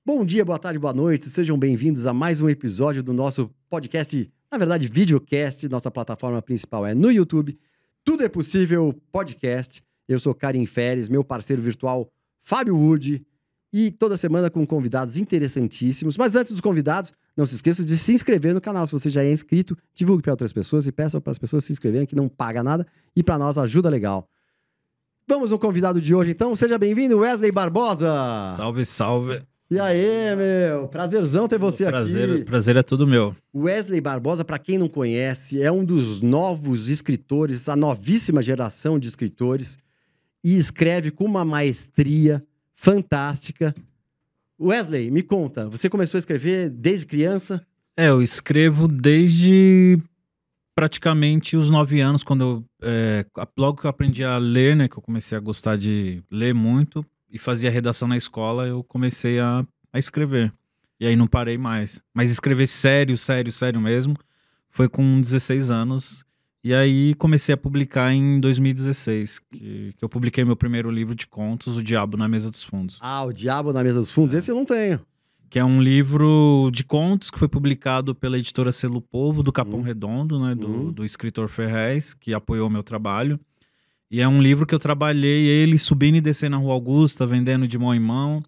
Bom dia, boa tarde, boa noite. Sejam bem-vindos a mais um episódio do nosso podcast, na verdade, videocast. Nossa plataforma principal é no YouTube. Tudo é possível podcast. Eu sou Karim Feres, meu parceiro virtual Fábio Wood. E toda semana com convidados interessantíssimos. Mas antes dos convidados, não se esqueça de se inscrever no canal. Se você já é inscrito, divulgue para outras pessoas e peça para as pessoas se inscreverem, que não paga nada. E para nós ajuda legal. Vamos ao convidado de hoje, então. Seja bem-vindo, Wesley Barbosa. Salve, salve. E aí, meu? Prazerzão ter você aqui. Prazer é tudo meu. Wesley Barbosa, para quem não conhece, é um dos novos escritores, a novíssima geração de escritores, e escreve com uma maestria fantástica. Wesley, me conta, você começou a escrever desde criança? Eu escrevo desde praticamente os 9 anos, quando logo que eu aprendi a ler, né, que eu comecei a gostar de ler muito, e fazia redação na escola, eu comecei a escrever. E aí não parei mais. Mas escrever sério mesmo, foi com 16 anos. E aí comecei a publicar em 2016, que eu publiquei meu primeiro livro de contos, O Diabo na Mesa dos Fundos. Ah, O Diabo na Mesa dos Fundos? Esse eu não tenho. Que é um livro de contos que foi publicado pela editora Selo Povo, do Capão Redondo, né, do escritor Ferrez, que apoiou o meu trabalho. E é um livro que eu trabalhei ele subindo e descendo na Rua Augusta, vendendo de mão em mão,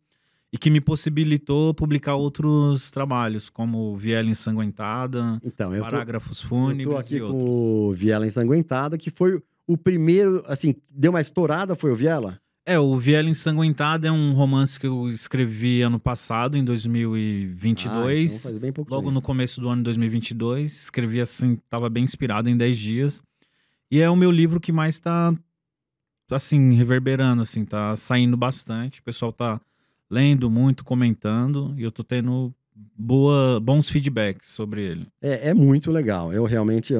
e que me possibilitou publicar outros trabalhos, como Viela Ensanguentada, então, Parágrafos Fúnebres eu tô aqui e com outros. o Viela Ensanguentada, que foi o primeiro, assim, deu uma estourada, foi o Viela? O Viela Ensanguentada é um romance que eu escrevi ano passado, em 2022, então faz bem pouco logo tempo. no começo do ano de 2022, escrevi assim, estava bem inspirado em 10 dias, e é o meu livro que mais está assim, reverberando, assim, tá saindo bastante, o pessoal tá lendo muito, comentando, e eu tô tendo bons feedbacks sobre ele. É muito legal. Eu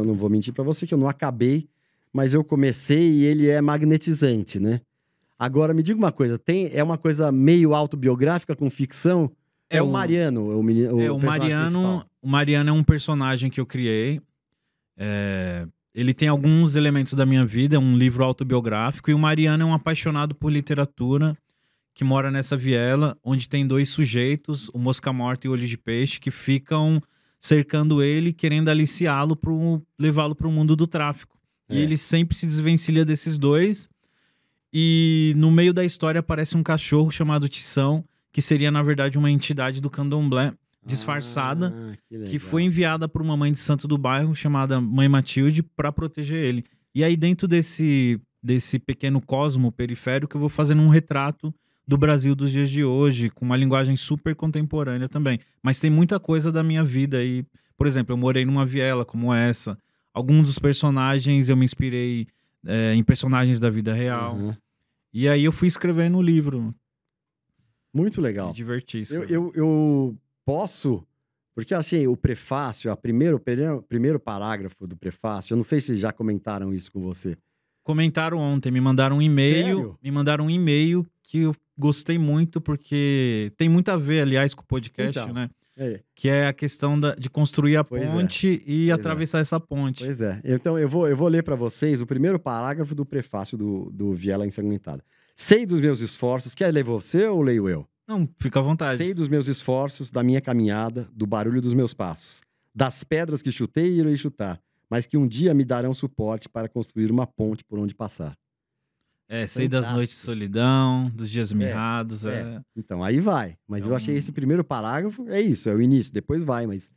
não vou mentir pra você que eu não acabei, mas eu comecei e ele é magnetizante, né? Agora, me diga uma coisa, é uma coisa meio autobiográfica com ficção? É o Mariano, o personagem principal. O Mariano é um personagem que eu criei. Ele tem alguns elementos da minha vida, é um livro autobiográfico, e o Mariano é um apaixonado por literatura que mora nessa viela, onde tem 2 sujeitos, o Mosca Morta e o Olho de Peixe, que ficam cercando ele, querendo aliciá-lo, levá-lo para o mundo do tráfico. E ele sempre se desvencilha desses 2, e no meio da história aparece um cachorro chamado Tição, que seria, na verdade, uma entidade do candomblé, disfarçada, que foi enviada por uma mãe de santo do bairro, chamada Mãe Matilde, para proteger ele. E aí, dentro desse pequeno cosmo periférico, eu vou fazendo um retrato do Brasil dos dias de hoje, com uma linguagem super contemporânea também. Mas tem muita coisa da minha vida aí. Por exemplo, eu morei numa viela como essa. Alguns dos personagens eu me inspirei em personagens da vida real. E aí eu fui escrevendo o livro. Muito legal. Me diverti. Eu posso, porque assim, o prefácio, o primeiro parágrafo do prefácio, eu não sei se já comentaram isso com você. Comentaram ontem, me mandaram um e-mail. Sério? Me mandaram um e-mail que eu gostei muito, porque tem muito a ver, aliás, com o podcast, Então, né? Que é a questão de construir a ponte e atravessar essa ponte. Pois é. Então, eu vou ler para vocês o primeiro parágrafo do prefácio do Viela Ensanguentada. Sei dos meus esforços. Quer ler você ou leio eu? Não, fica à vontade. Sei dos meus esforços, da minha caminhada, do barulho dos meus passos, das pedras que chutei e irei chutar, mas que um dia me darão suporte para construir uma ponte por onde passar. Sei das noites de solidão, dos dias mirrados. Então, aí vai. Mas eu achei esse primeiro parágrafo, é isso, é o início, depois vai, mas...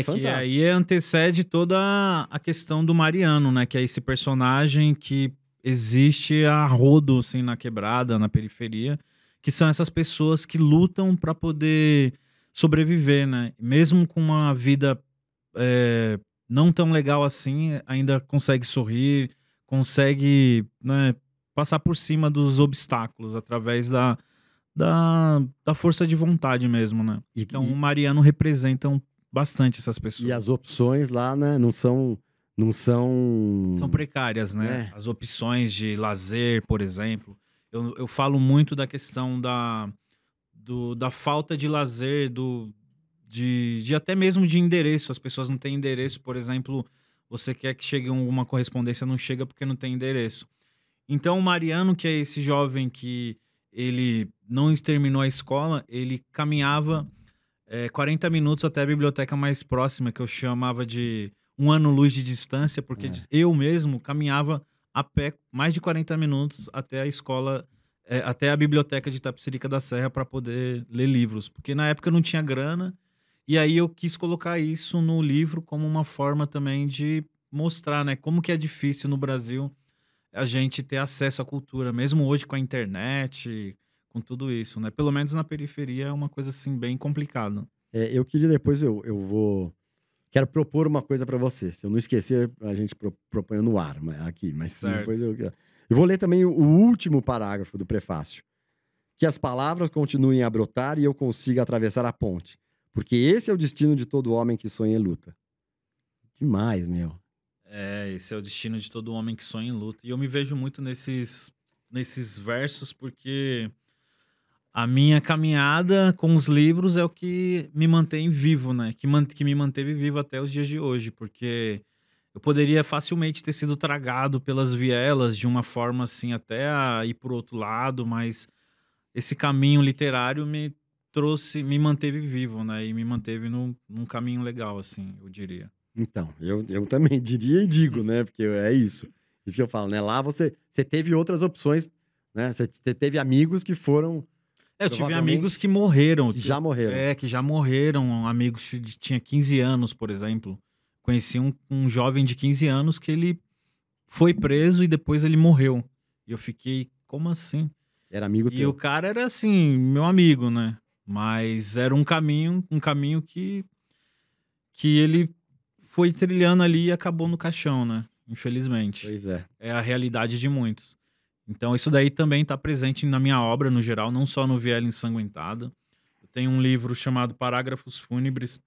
que aí antecede toda a questão do Mariano, né? Que é esse personagem que existe a rodo, assim, na quebrada, na periferia, que são essas pessoas que lutam para poder sobreviver, né? Mesmo com uma vida não tão legal assim, ainda consegue sorrir, consegue, né, passar por cima dos obstáculos através da força de vontade mesmo, né? Então o Mariano representa bastante essas pessoas. E as opções lá, né, não são... São precárias, né? As opções de lazer, por exemplo. Eu falo muito da questão da falta de lazer, de até mesmo de endereço. As pessoas não têm endereço, por exemplo, você quer que chegue uma correspondência, não chega porque não tem endereço. Então o Mariano, que é esse jovem que ele não terminou a escola, ele caminhava 40 minutos até a biblioteca mais próxima, que eu chamava de 1 ano-luz de distância, porque eu mesmo caminhava a pé mais de 40 minutos até a escola, até a biblioteca de Itapecerica da Serra para poder ler livros, porque na época eu não tinha grana, e aí eu quis colocar isso no livro como uma forma também de mostrar, né, como que é difícil no Brasil a gente ter acesso à cultura, mesmo hoje com a internet, com tudo isso, né? Pelo menos na periferia é uma coisa assim bem complicada. Eu queria depois, quero propor uma coisa para você. Se eu não esquecer, a gente propõe no ar aqui. Mas Certo. depois eu vou ler também o último parágrafo do prefácio. Que as palavras continuem a brotar e eu consiga atravessar a ponte. Porque esse é o destino de todo homem que sonha em luta. Demais, meu. Esse é o destino de todo homem que sonha em luta. E eu me vejo muito nesses versos, porque a minha caminhada com os livros é o que me mantém vivo, né? Que me manteve vivo até os dias de hoje, porque eu poderia facilmente ter sido tragado pelas vielas de uma forma assim, até a ir por outro lado, mas esse caminho literário me manteve vivo, né? E me manteve num caminho legal, assim, eu diria. Então, eu também diria e digo, né? Porque é isso. Isso que eu falo, né? Lá você teve outras opções, né? Você teve amigos que foram. Eu tive Provavelmente amigos que morreram. que já morreram. Que já morreram. Amigos que tinha 15 anos, por exemplo. Conheci um jovem de 15 anos que ele foi preso e depois ele morreu. E eu fiquei, como assim? Era amigo E teu. o cara era assim, meu amigo, né? Mas era um caminho que ele foi trilhando ali e acabou no caixão, né? Infelizmente. Pois é. É a realidade de muitos. Então isso daí também está presente na minha obra no geral, não só no Viela Ensanguentada. Eu tenho um livro chamado Parágrafos Fúnebres,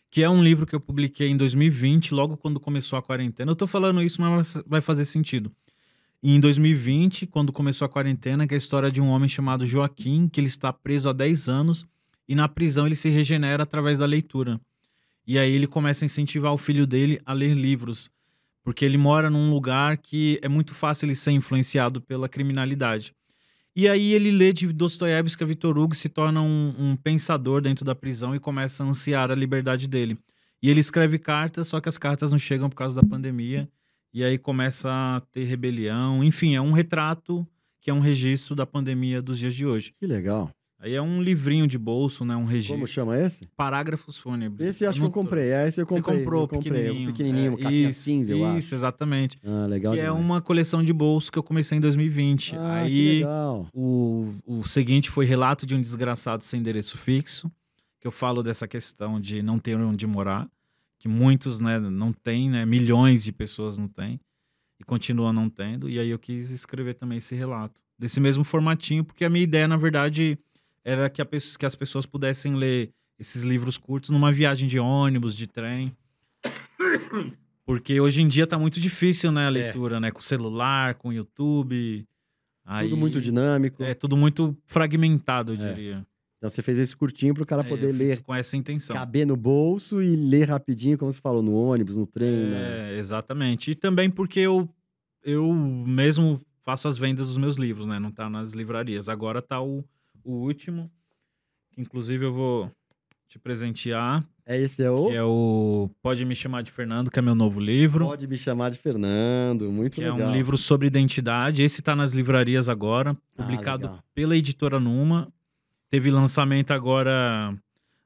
que é um livro que eu publiquei em 2020, logo quando começou a quarentena. Eu tô falando isso, mas vai fazer sentido. E em 2020, quando começou a quarentena, que é a história de um homem chamado Joaquim, que ele está preso há 10 anos, e na prisão ele se regenera através da leitura. E aí ele começa a incentivar o filho dele a ler livros, porque ele mora num lugar que é muito fácil ele ser influenciado pela criminalidade. E aí ele lê de Dostoiévski a Victor Hugo, se torna um pensador dentro da prisão e começa a ansiar a liberdade dele. E ele escreve cartas, só que as cartas não chegam por causa da pandemia, e aí começa a ter rebelião. Enfim, é um retrato que é um registro da pandemia dos dias de hoje. Que legal. Aí é um livrinho de bolso, né? Um registro. Como chama esse? Parágrafos Fúnebres. Esse acho que eu comprei. Esse eu comprei. Você comprou, eu comprei. pequenininho. Um pequenininho, capinha cinza, eu acho. Isso, exatamente. Ah, legal Que demais. é uma coleção de bolso que eu comecei em 2020. Ah, aí que legal. o seguinte foi Relato de um Desgraçado Sem Endereço Fixo, que eu falo dessa questão de não ter onde morar, que muitos, né, não têm, né, milhões de pessoas não têm, e continuam não tendo. E aí eu quis escrever também esse relato, desse mesmo formatinho, porque a minha ideia, na verdade, era que as pessoas pudessem ler esses livros curtos numa viagem de ônibus, de trem. Porque hoje em dia tá muito difícil, né, a leitura, né? Com celular, com YouTube. Aí, Tudo muito dinâmico. É tudo muito fragmentado, eu diria. Então você fez esse curtinho pro cara poder eu fiz ler, com essa intenção. caber no bolso e ler rapidinho, como você falou, no ônibus, no trem, né? Exatamente. E também porque eu mesmo faço as vendas dos meus livros, né? Não tá nas livrarias. Agora tá o último, que inclusive eu vou te presentear. Esse é o... Que é o Pode Me Chamar de Fernando, que é meu novo livro. Pode Me Chamar de Fernando, muito que legal. É um livro sobre identidade. Esse tá nas livrarias agora, publicado pela editora Numa. Teve lançamento agora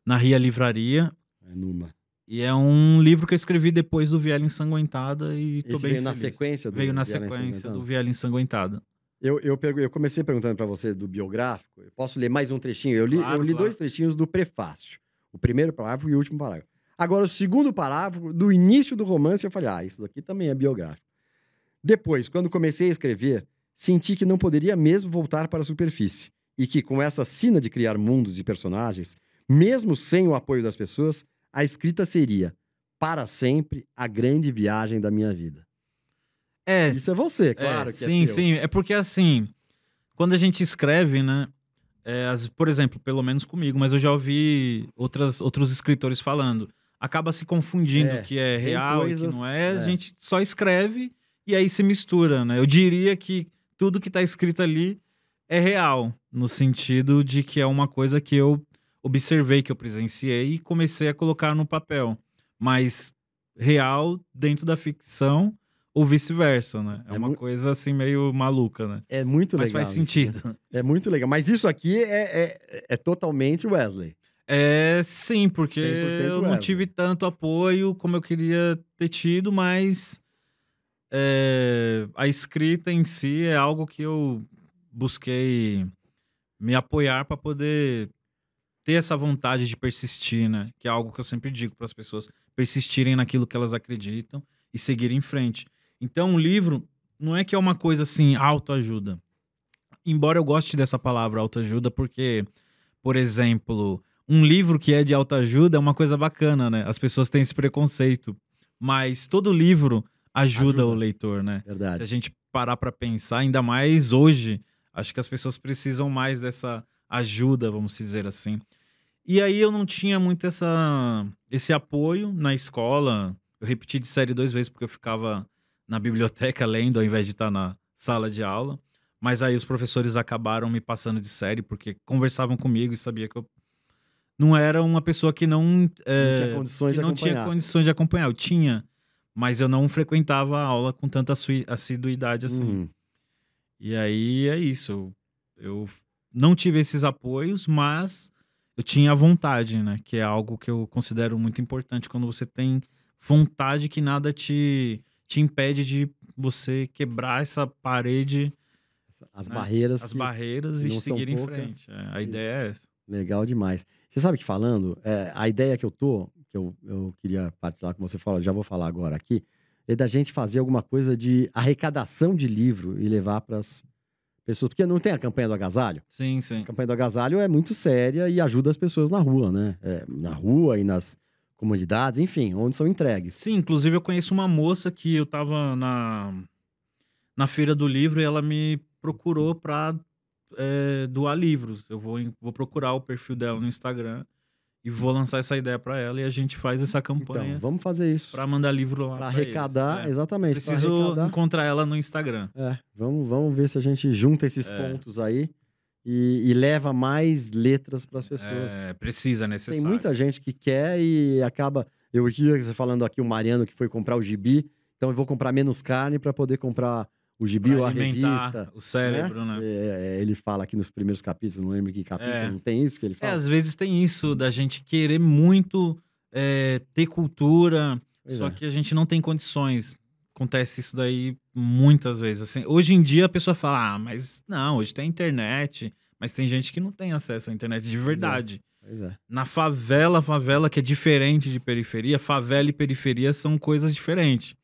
na Ria Livraria. Numa. E é um livro que eu escrevi depois do Viela Ensanguentada e tô bem veio feliz. na sequência do Veio na Viela sequência do Viela Ensanguentada. Eu comecei perguntando para você do biográfico. Eu posso ler mais um trechinho? Eu li Claro. 2 trechinhos do prefácio. O primeiro parágrafo e o último parágrafo. Agora, o segundo parágrafo, do início do romance, eu falei, isso daqui também é biográfico. Depois, quando comecei a escrever, senti que não poderia mesmo voltar para a superfície. E que, com essa sina de criar mundos e personagens, mesmo sem o apoio das pessoas, a escrita seria, para sempre, a grande viagem da minha vida. Isso é você, claro que sim, é teu. Sim. É porque, assim, quando a gente escreve, né? Por exemplo, pelo menos comigo, mas eu já ouvi outros escritores falando. Acaba se confundindo o que é real e o que não é. A gente só escreve e aí se mistura, né? Eu diria que tudo que tá escrito ali É real, no sentido de que é uma coisa que eu observei, que eu presenciei e comecei a colocar no papel. Mas real dentro da ficção ou vice-versa, né? É É, uma mu coisa assim meio maluca, né? é muito Mas faz legal isso, né? sentido. É muito legal. Mas isso aqui é totalmente Wesley. É, sim, porque 100% eu não tive Wesley. tanto apoio como eu queria ter tido, mas a escrita em si é algo que eu busquei me apoiar para poder ter essa vontade de persistir, né? Que é algo que eu sempre digo para as pessoas, persistirem naquilo que elas acreditam e seguirem em frente. Então, o livro não é que é uma coisa assim, autoajuda. Embora eu goste dessa palavra autoajuda, porque, por exemplo, um livro que é de autoajuda é uma coisa bacana, né? As pessoas têm esse preconceito. Mas todo livro ajuda o Ajuda, leitor, né? Se a verdade. gente parar para pensar, ainda mais hoje, acho que as pessoas precisam mais dessa ajuda, vamos dizer assim. E aí eu não tinha muito esse apoio na escola. Eu repeti de série 2 vezes, porque eu ficava na biblioteca lendo, ao invés de estar na sala de aula. Mas aí os professores acabaram me passando de série, porque conversavam comigo e sabia que eu não era uma pessoa Não tinha condições que de não tinha acompanhar. condições de acompanhar. Eu tinha, mas eu não frequentava a aula com tanta assiduidade assim. Uhum. E aí é isso. Eu não tive esses apoios, mas eu tinha vontade, né? Que é algo que eu considero muito importante. Quando você tem vontade, que nada te impede de você quebrar essa parede, As né? barreiras As que barreiras e não são seguir em poucas. frente. A ideia é essa. Legal demais. Você sabe que falando, a ideia que eu tô, que eu queria partilhar com você, já vou falar agora aqui, é da gente fazer alguma coisa de arrecadação de livro e levar para as pessoas. Porque não tem a campanha do agasalho? Sim, A sim. campanha do agasalho é muito séria e ajuda as pessoas na rua, né? Na rua e nas comunidades, enfim, onde são entregues. Sim, inclusive eu conheço uma moça que eu tava na feira do livro e ela me procurou pra doar livros. Eu vou procurar o perfil dela no Instagram e vou lançar essa ideia pra ela e a gente faz essa Então, campanha vamos fazer isso. pra mandar livro lá Para pra eles. arrecadar, exatamente, para Preciso arrecadar. encontrar ela no Instagram. Vamos ver se a gente junta esses É, pontos aí e leva mais letras para as pessoas. precisa, é Tem necessário. muita gente que quer e acaba. Eu aqui, você falando aqui, o Mariano que foi comprar o gibi, então eu vou comprar menos carne para poder comprar o gibi Pra ou a alimentar revista, o né? cérebro, né? Ele fala aqui nos primeiros capítulos, não lembro que capítulo, É. não tem isso que ele fala? Às vezes tem isso da gente querer muito ter cultura, Pois só é, que a gente não tem condições. Acontece isso daí muitas vezes. Assim, hoje em dia a pessoa fala, mas não, hoje tem internet, mas tem gente que não tem acesso à internet de pois é, verdade. pois é. Na favela que é diferente de periferia, favela e periferia são coisas diferentes,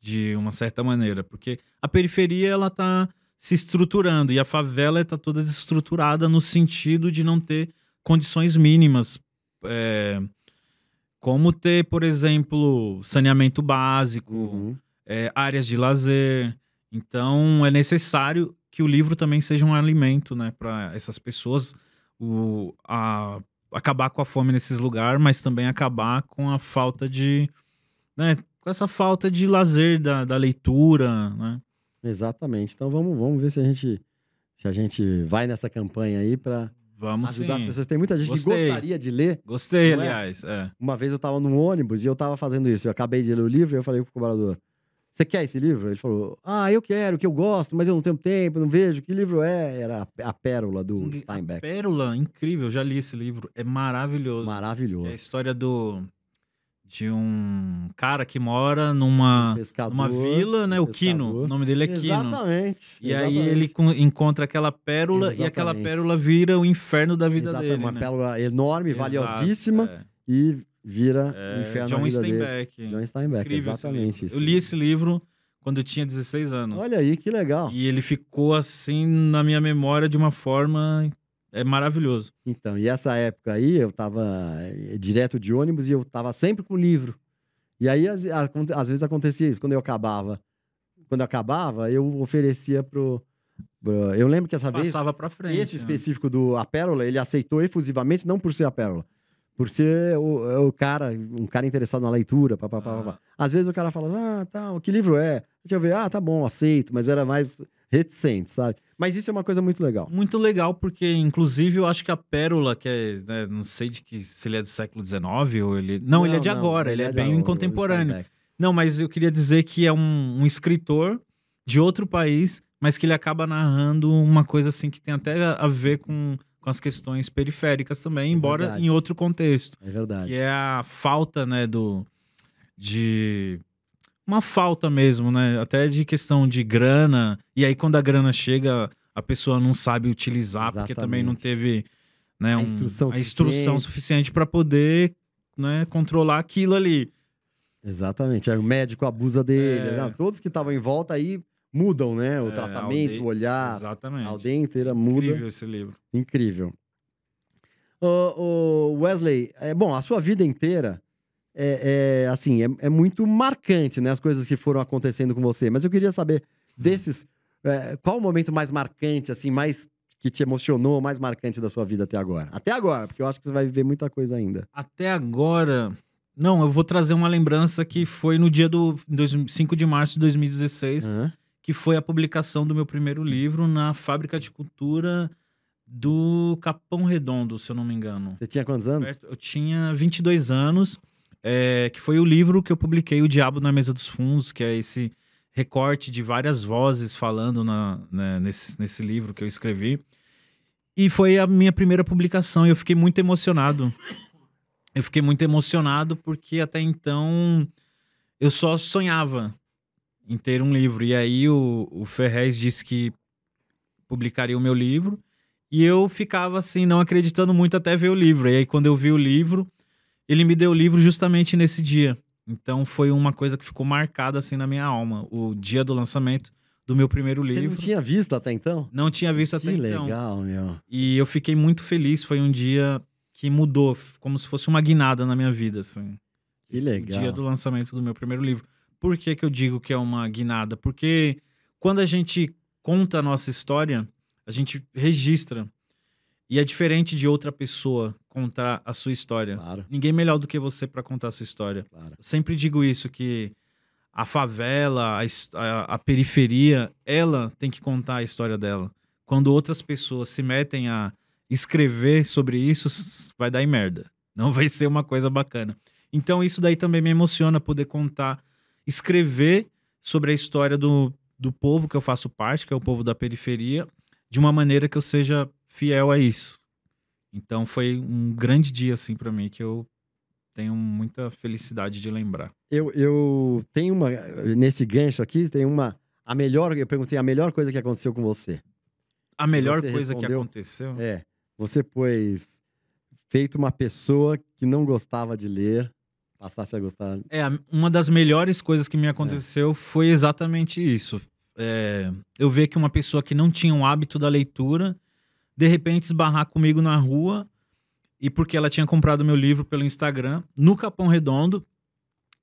de uma certa maneira, porque a periferia ela tá se estruturando e a favela tá toda desestruturada no sentido de não ter condições mínimas, é, como ter, por exemplo, saneamento básico, Uhum. áreas de lazer. Então é necessário que o livro também seja um alimento, né, para essas pessoas, acabar com a fome nesses lugares, mas também acabar com a falta de, né, com essa falta de lazer da leitura, né? Exatamente. Então vamos ver se a gente vai nessa campanha aí para Vamos ajudar as sim. pessoas. Tem muita gente que Gostei. gostaria de ler, Gostei, não é? aliás. É. Uma vez eu estava num ônibus e eu estava fazendo isso. Eu acabei de ler o livro e eu falei pro cobrador: "Você quer esse livro?" Ele falou: "Ah, eu quero, que eu gosto, mas eu não tenho tempo, não vejo. Que livro é?" Era a Pérola do A Steinbeck. Pérola, incrível, já li esse livro, é maravilhoso. Que é a Maravilhoso. história de um cara que mora Um numa pescador, vila, um né? O Quino, o pescador. nome dele é Quino. Exatamente, E aí ele exatamente, encontra aquela pérola e aquela exatamente. pérola vira o inferno da vida Exatamente, dele, uma né? pérola enorme, Exato. valiosíssima e vira o inferno na John vida dele. Steinbeck. John Steinbeck, Incrível esse livro. exatamente Eu isso. li esse livro quando eu tinha 16 anos. Olha aí, que legal. E ele ficou assim na minha memória de uma forma maravilhoso. Então, e essa época aí, eu estava direto de ônibus e eu estava sempre com livro. E aí, às vezes acontecia isso, quando eu acabava, eu oferecia eu lembro que essa vez, Passava pra frente. esse Né? específico do A Pérola, ele aceitou efusivamente, não por ser a Pérola, por ser um cara interessado na leitura, papapá. Ah, Às vezes o cara fala, tal, que livro é? Deixa eu ver, tá bom, aceito, mas era mais reticente, sabe? Mas isso é uma coisa muito legal. Muito legal, porque, inclusive, eu acho que a Pérola, que é, né, não sei se ele é do século XIX ou ele... Não, ele é de agora, ele é bem contemporâneo. Steinbeck. Não, mas eu queria dizer que é um escritor de outro país, mas que ele acaba narrando uma coisa assim que tem até a ver com as questões periféricas também, embora verdade. em outro contexto. É verdade. Que é a falta, né, de uma falta mesmo, né? Até de questão de grana. E aí, quando a grana chega, a pessoa não sabe utilizar, porque também não teve, né, a instrução suficiente para poder, né, controlar aquilo ali. Exatamente. Aí o médico abusa dele. Não, todos que estavam em volta aí mudam, né? O tratamento, o olhar. Exatamente. A aldeia inteira muda. Incrível esse livro. Incrível. Wesley, bom, a sua vida inteira assim, é muito marcante, né? As coisas que foram acontecendo com você. Mas eu queria saber desses... qual o momento mais marcante, assim, mais que te emocionou, mais marcante da sua vida até agora? Até agora, porque eu acho que você vai viver muita coisa ainda. Até agora... Não, eu vou trazer uma lembrança que foi no dia 5 de março de 2016, que foi a publicação do meu primeiro livro na Fábrica de Cultura do Capão Redondo, se eu não me engano. Você tinha quantos anos? Eu tinha 22 anos, que foi o livro que eu publiquei, O Diabo na Mesa dos Fundos, que é esse recorte de várias vozes falando nesse livro que eu escrevi. E foi a minha primeira publicação e eu fiquei muito emocionado. Eu fiquei muito emocionado porque até então eu só sonhava em ter um livro. E aí o Ferrez disse que publicaria o meu livro e eu ficava assim, não acreditando muito até ver o livro. E aí quando eu vi o livro, ele me deu o livro justamente nesse dia. Então foi uma coisa que ficou marcada assim na minha alma. O dia do lançamento do meu primeiro livro. Você não tinha visto até então? Não tinha visto até então. Que legal, meu. E eu fiquei muito feliz. Foi um dia... que mudou, como se fosse uma guinada na minha vida, assim. Que legal. O dia do lançamento do meu primeiro livro. Por que que eu digo que é uma guinada? Porque quando a gente conta a nossa história, a gente registra. E é diferente de outra pessoa contar a sua história. Claro. Ninguém melhor do que você para contar a sua história. Claro. Eu sempre digo isso, que a favela, a periferia, ela tem que contar a história dela. Quando outras pessoas se metem a escrever sobre isso, vai dar em merda. Não vai ser uma coisa bacana. Então isso daí também me emociona, poder contar, escrever sobre a história do povo que eu faço parte, que é o povo da periferia, de uma maneira que eu seja fiel a isso. Então foi um grande dia, assim, pra mim, que eu tenho muita felicidade de lembrar. Eu tenho uma... Nesse gancho aqui, tem uma... Eu perguntei a melhor coisa que aconteceu com você. A melhor coisa que aconteceu? Você, pois, feito uma pessoa que não gostava de ler, passasse a gostar. Uma das melhores coisas que me aconteceu foi exatamente isso. Eu ver que uma pessoa que não tinha um hábito da leitura, de repente esbarrar comigo na rua, e porque ela tinha comprado meu livro pelo Instagram, no Capão Redondo,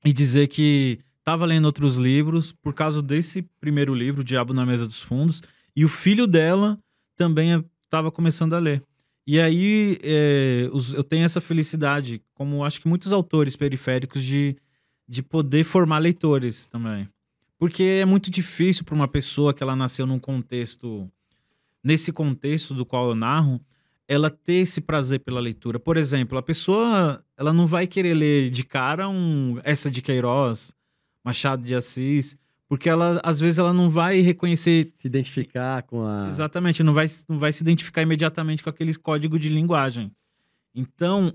e dizer que estava lendo outros livros por causa desse primeiro livro, O Diabo na Mesa dos Fundos, e o filho dela também estava começando a ler. E aí eu tenho essa felicidade, como acho que muitos autores periféricos, de poder formar leitores também. Porque é muito difícil para uma pessoa que ela nasceu nesse contexto do qual eu narro, ela ter esse prazer pela leitura. Por exemplo, a pessoa ela não vai querer ler de cara Essa de Queiroz, Machado de Assis, porque ela, às vezes, ela não vai reconhecer... Se identificar com a... Exatamente, não vai se identificar imediatamente com aquele código de linguagem. Então,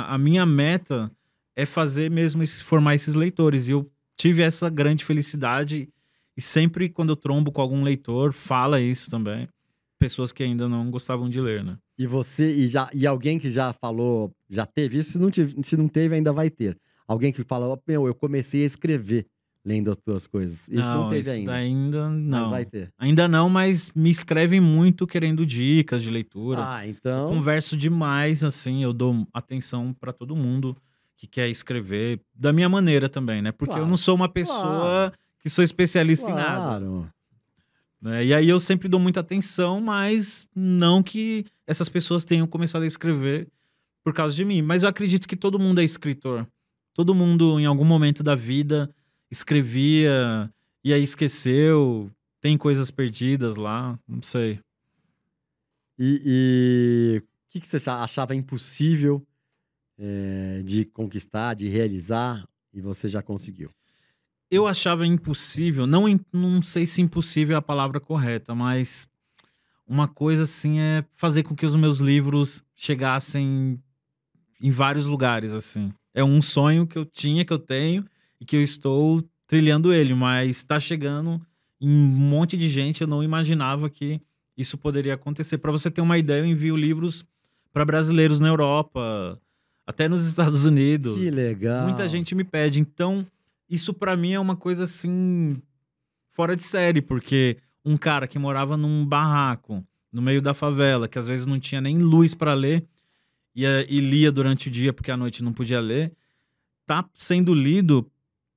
a minha meta é fazer mesmo formar esses leitores. E eu tive essa grande felicidade. E sempre, quando eu trombo com algum leitor, fala isso também. Pessoas que ainda não gostavam de ler, né? E você, e alguém que já falou, já teve isso? Se não teve, ainda vai ter. Alguém que fala, eu comecei a escrever lendo as tuas coisas. Isso não teve ainda. Ainda não. Mas vai ter. Ainda não, mas me escrevem muito querendo dicas de leitura. Então... Eu converso demais, assim, eu dou atenção para todo mundo que quer escrever, da minha maneira também, né? Porque eu não sou uma pessoa que sou especialista em nada. Né? E aí eu sempre dou muita atenção, mas não que essas pessoas tenham começado a escrever por causa de mim. Mas eu acredito que todo mundo é escritor. Todo mundo, em algum momento da vida, escrevia e aí esqueceu. tem coisas perdidas lá, não sei. E o que você achava impossível de conquistar, de realizar, e você já conseguiu? Eu achava impossível, não sei se impossível é a palavra correta, mas uma coisa assim é fazer com que os meus livros chegassem em vários lugares, assim. É um sonho que eu tinha, que eu tenho, e que eu estou trilhando ele, mas tá chegando em um monte de gente, eu não imaginava que isso poderia acontecer. Para você ter uma ideia, eu envio livros para brasileiros na Europa, até nos Estados Que Unidos. Muita legal! gente me pede, então isso para mim é uma coisa assim fora de série, porque um cara que morava num barraco no meio da favela, que às vezes não tinha nem luz para ler, e lia durante o dia porque à noite não podia ler, tá sendo lido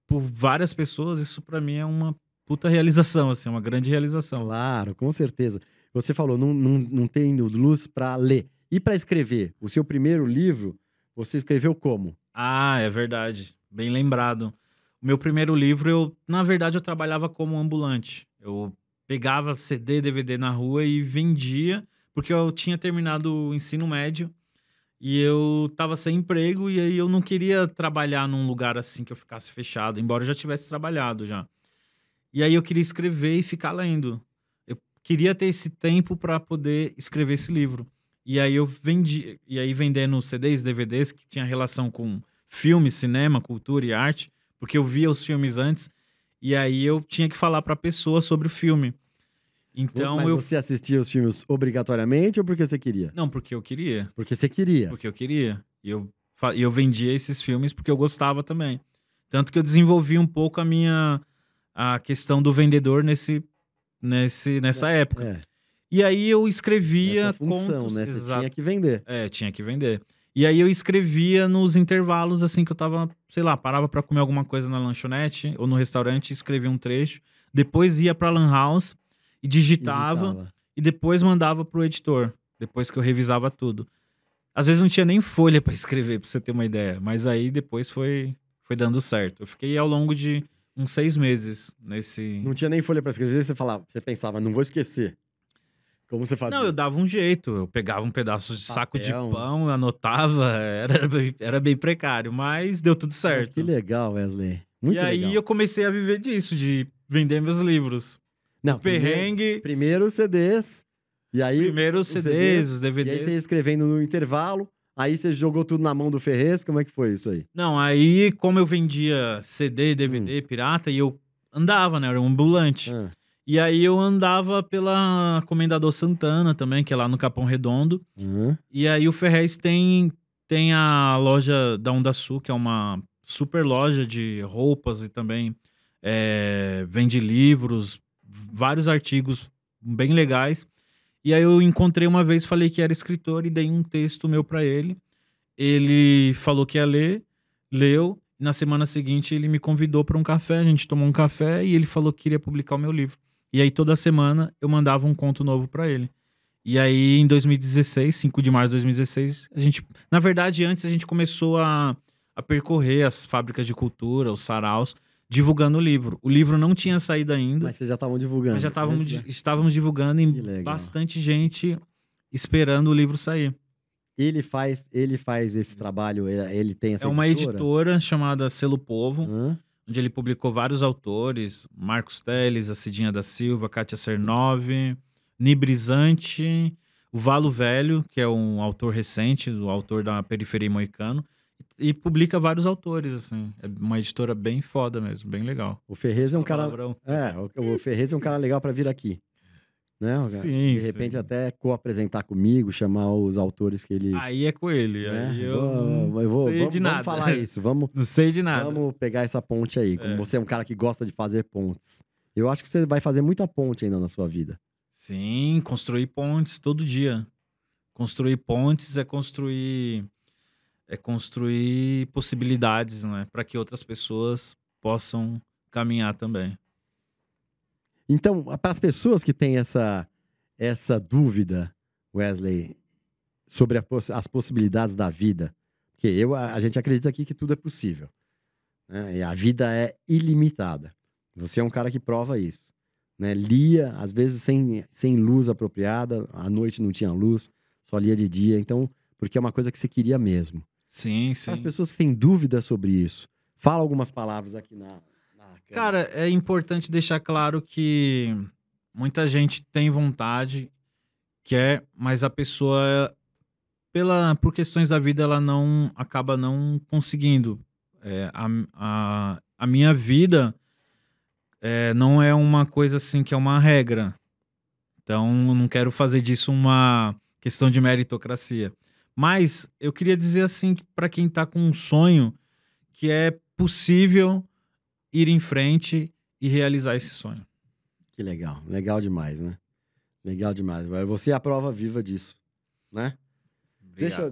por várias pessoas, isso pra mim é uma puta realização, assim, uma grande realização. Claro, com certeza. Você falou, não tem luz para ler. E para escrever? O seu primeiro livro, você escreveu como? Ah, é verdade, bem lembrado. O meu primeiro livro, na verdade, eu trabalhava como ambulante. Eu pegava CD, DVD na rua e vendia, porque eu tinha terminado o ensino médio e eu tava sem emprego e aí eu não queria trabalhar num lugar assim que eu ficasse fechado, embora eu já tivesse trabalhado já. E aí eu queria escrever e ficar lendo. Eu queria ter esse tempo para poder escrever esse livro. E aí eu vendi, e aí vendendo CDs, DVDs que tinha relação com filme, cinema, cultura e arte, porque eu via os filmes antes e aí eu tinha que falar para a pessoa sobre o filme. Então Mas você assistia os filmes obrigatoriamente ou porque você queria? não, porque eu queria, Porque você queria. porque eu queria. E eu vendia esses filmes porque eu gostava também. Tanto que eu desenvolvi um pouco a questão do vendedor nessa época. É, E aí eu essa escrevia função, contos, né? Você tinha exato. que vender. É, tinha que vender. E aí eu escrevia nos intervalos, assim, que eu tava, sei lá, parava pra comer alguma coisa na lanchonete ou no restaurante, escrevia um trecho, depois ia pra Lan House e E digitava digitava. e depois mandava pro editor, depois que eu revisava tudo. Às vezes não tinha nem folha pra escrever, pra você ter uma ideia, mas aí depois foi dando certo. Eu fiquei ao longo de uns 6 meses nesse. Não tinha nem folha para escrever, você pensava, não vou esquecer. Como você Não, eu fazia? dava um jeito. Eu pegava um pedaço de saco de Papel. pão, anotava, era bem precário, mas deu tudo Mas que certo. legal, Wesley. E Muito aí legal. eu comecei a viver disso, de vender meus livros. O Não, perrengue, primeiro os CDs, e aí primeiro os os CDs, os e aí você ia DVDs. escrevendo no intervalo, aí você jogou tudo na mão do Ferrez, como é que foi isso aí? Não, aí como eu vendia CD, Hum. DVD, pirata, e eu andava, né? Eu era um ambulante. Hã. E aí eu andava pela Comendador Santana também, que é lá no Capão Redondo. Hã. E aí o Ferrez tem a loja da Onda Sul, que é uma super loja de roupas e também vende livros, vários artigos bem legais. E aí eu encontrei uma vez, falei que era escritor e dei um texto meu pra ele. Ele falou que ia ler, leu. E na semana seguinte ele me convidou para um café, a gente tomou um café e ele falou que queria publicar o meu livro. E aí toda semana eu mandava um conto novo pra ele. E aí, em 2016, 5 de março de 2016, na verdade, antes a gente começou a percorrer as fábricas de cultura, os saraus, divulgando o livro. O livro não tinha saído ainda, Mas vocês já estavam divulgando. mas já Antes, né? estávamos divulgando e Que legal. bastante gente esperando o livro sair. Ele faz esse trabalho, ele tem essa É uma editora? editora chamada Selo Povo, Hã? onde ele publicou vários autores, Marcos Teles, a Cidinha da Silva, Kátia Cernov, Nibrizante, o Valo Velho, que é um autor recente, o autor da Periferia Moicano, e publica vários autores, assim. É uma editora bem foda mesmo, bem legal. O Ferrez é um cara... Palavrão. o Ferrez é um cara legal pra vir aqui, né? Sim, De repente sim. até co-apresentar comigo, chamar os autores que ele... Aí é com ele, né? aí eu não sei de nada. Vamos falar isso, Não sei de nada. vamos pegar essa ponte aí. Como É. você é um cara que gosta de fazer pontes. Eu acho que você vai fazer muita ponte ainda na sua vida. Sim, construir pontes todo dia. Construir pontes é construir possibilidades, né, para que outras pessoas possam caminhar também. Então, para as pessoas que têm essa dúvida, Wesley, sobre as possibilidades da vida, porque a gente acredita aqui que tudo é possível, né? E a vida é ilimitada. Você é um cara que prova isso. né? Lia, às vezes sem luz apropriada, à noite não tinha luz, só lia de dia. Então, porque é uma coisa que você queria mesmo. Sim, Para as sim. pessoas que têm dúvida sobre isso, fala algumas palavras aqui na câmera. Cara, é importante deixar claro que muita gente tem vontade, quer, mas a pessoa, por questões da vida, ela acaba não conseguindo. A minha vida não é uma coisa assim que é uma regra. Então, eu não quero fazer disso uma questão de meritocracia. Mas eu queria dizer assim, para quem tá com um sonho, que é possível ir em frente e realizar esse sonho. Que legal. Legal demais, né? Legal demais. Você é a prova viva disso, né?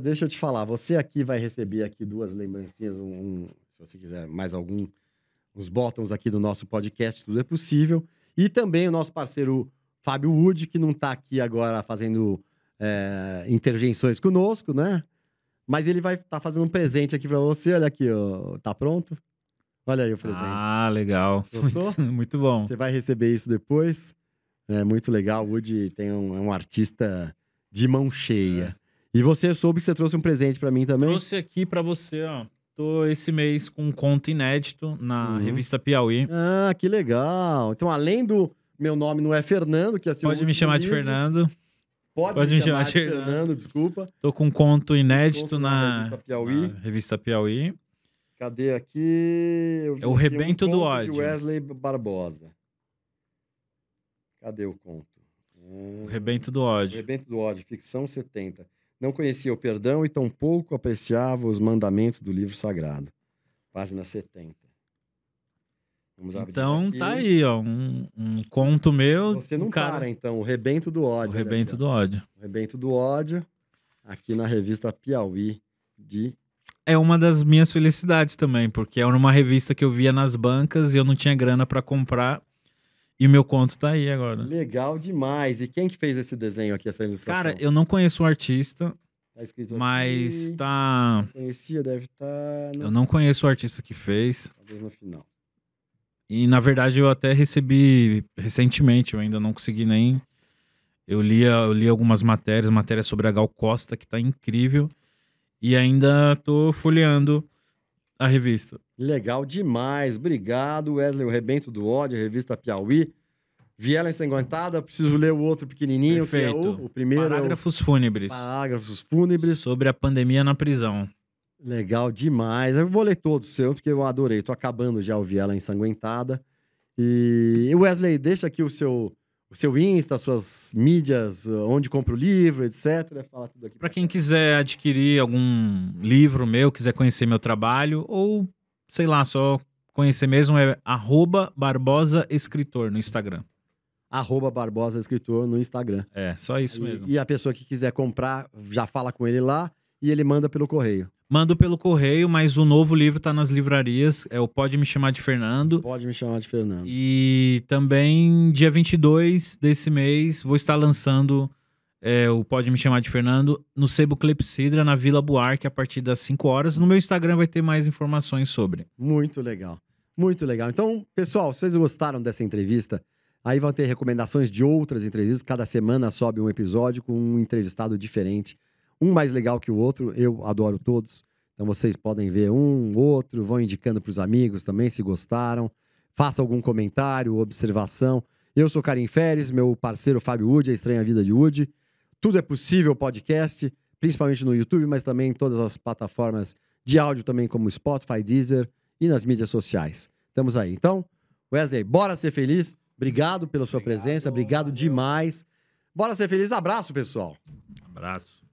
Deixa eu te falar. Você aqui vai receber aqui 2 lembrancinhas, se você quiser mais algum, os botões aqui do nosso podcast, Tudo é Possível. E também o nosso parceiro Fábio Wood, que não tá aqui agora fazendo intervenções conosco, né? Mas ele vai estar fazendo um presente aqui para você. Olha aqui, ó. Tá pronto? Olha aí o presente. Ah, legal. Gostou? Muito bom. Você vai receber isso depois. É muito legal. O Woody é um artista de mão cheia. E você soube que você trouxe um presente para mim também? Trouxe aqui para você, ó. Tô esse mês com um conto inédito na revista Piauí. Ah, que legal. Então, além do meu nome não é Fernando, que é seu Pode me chamar de Fernando. Pode me chamar de Fernando, desculpa. Tô com um conto inédito na revista Piauí. Cadê aqui? É o Rebento do Ódio. De Wesley Barbosa. Cadê o conto? O Rebento do Ódio. O Rebento do Ódio, ficção 70. Não conhecia o perdão e tampouco apreciava os mandamentos do livro sagrado. Página 70. Vamos abrir então aqui. Tá aí, ó, um conto meu. Você não para, então. O Rebento do Ódio. O Rebento do Ódio. O Rebento do Ódio, aqui na revista Piauí de... É uma das minhas felicidades também, porque era uma revista que eu via nas bancas e eu não tinha grana para comprar. E o meu conto tá aí agora. Legal demais. E quem que fez esse desenho aqui, essa ilustração? Cara, eu não conheço o artista, tá escrito mas aqui. tá... Conhecia, deve estar... Eu não conheço o artista que fez. Talvez no final. E, na verdade, eu até recebi recentemente, eu ainda não consegui nem... Eu li algumas matérias sobre a Gal Costa, que tá incrível. E ainda tô folheando a revista. Legal demais. Obrigado, Wesley. O Rebento do Ódio, a revista Piauí. Viela Ensanguentada. Preciso ler o outro pequenininho, Perfeito. que é o primeiro. Parágrafos Fúnebres. Parágrafos Fúnebres. Sobre a pandemia na prisão. Legal demais. Eu vou ler todos os seus, porque eu adorei. Tô acabando já o Viela Ensanguentada. E Wesley, deixa aqui o seu Insta, suas mídias, onde compra o livro, etc. Fala tudo aqui. Para quem quiser adquirir algum livro meu, quiser conhecer meu trabalho, ou, sei lá, só conhecer mesmo, é @BarbosaEscritor no Instagram. @BarbosaEscritor no Instagram. É, só isso mesmo. E a pessoa que quiser comprar, já fala com ele lá e ele manda pelo correio. Mando pelo correio, mas o novo livro tá nas livrarias. É o Pode Me Chamar de Fernando. Pode me chamar de Fernando. E também, dia 22 desse mês, vou estar lançando o Pode Me Chamar de Fernando no Sebo Clepsidra, na Vila Buarque, a partir das 5 horas. No meu Instagram vai ter mais informações sobre. Muito legal. Muito legal. Então, pessoal, se vocês gostaram dessa entrevista, aí vão ter recomendações de outras entrevistas. Cada semana sobe um episódio com um entrevistado diferente. Um mais legal que o outro, eu adoro todos. Então vocês podem ver um, outro, vão indicando para os amigos também, se gostaram. Faça algum comentário, observação. Eu sou Karim Feres, meu parceiro Fábio Wood, a Estranha Vida de Wood. Tudo é Possível podcast, principalmente no YouTube, mas também em todas as plataformas de áudio também, como Spotify, Deezer e nas mídias sociais. Estamos aí. Então, Wesley, bora ser feliz. Obrigado pela sua presença, obrigado demais. Bora ser feliz. Abraço, pessoal. Abraço.